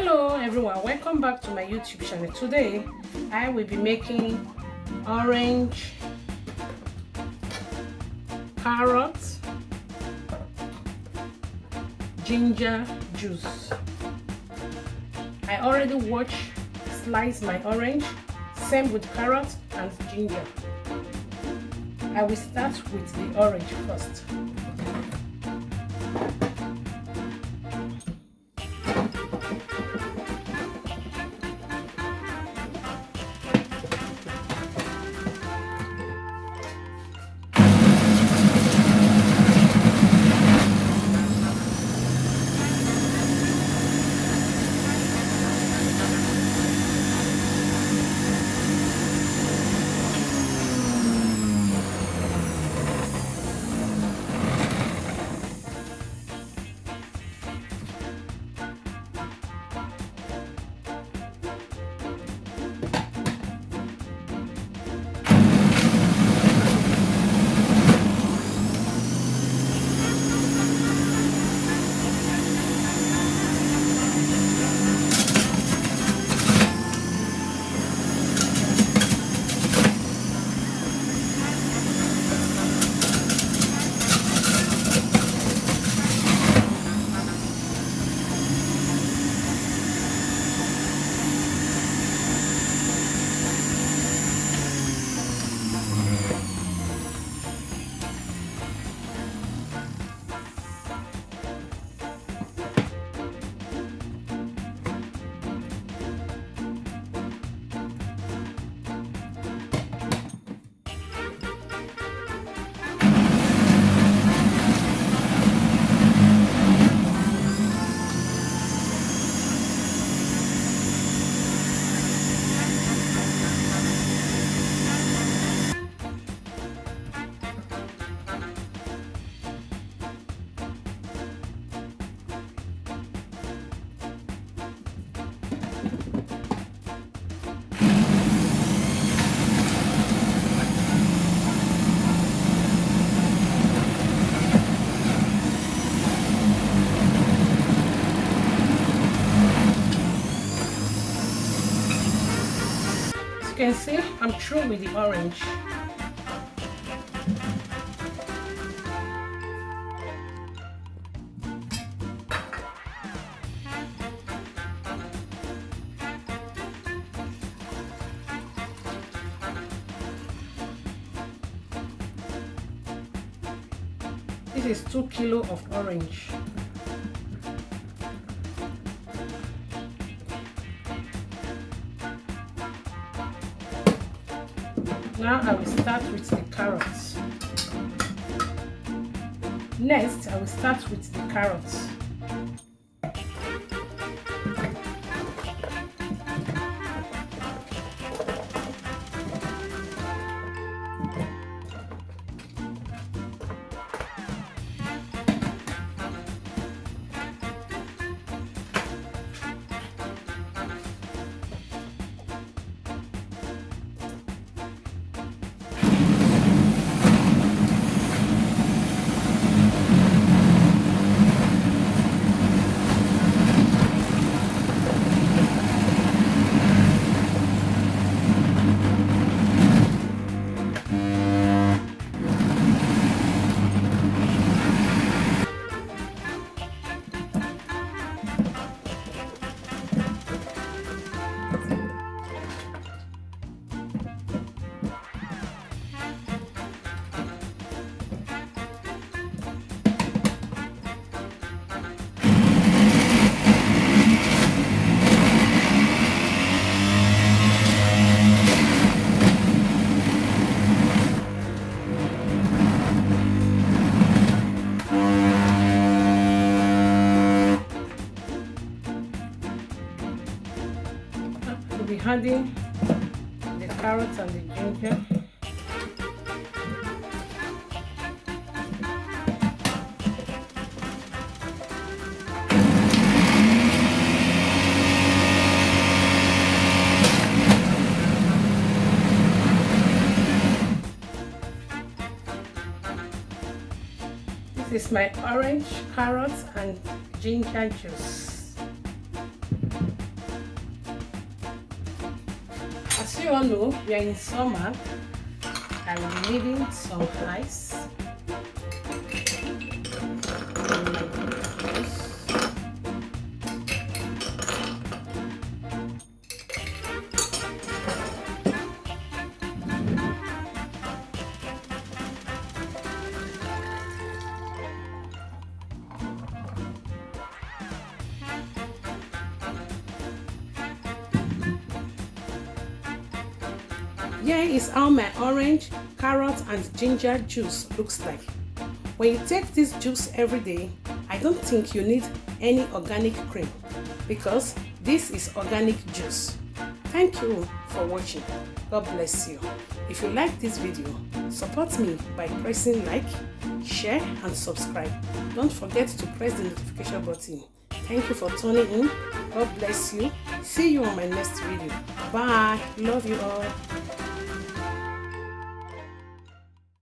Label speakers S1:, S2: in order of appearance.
S1: Hello everyone, welcome back to my YouTube channel. Today I will be making orange, carrot, ginger juice. I already sliced my orange, same with carrot and ginger. I will start with the orange first. You can see I'm through with the orange. This is 2 kilos of orange. Now I will start with the carrots. Next, I will start with the carrots. We'll be adding the carrots and the ginger. This is my orange, carrots and ginger juice. you all know, we are in summer. I will be needing some ice. Here is how my orange, carrot and ginger juice looks like. When you take this juice every day, I don't think you need any organic cream because this is organic juice. Thank you for watching. God bless you. If you like this video, support me by pressing like, share and subscribe. Don't forget to press the notification button. Thank you for tuning in. God bless you. See you on my next video. Bye. Love you all.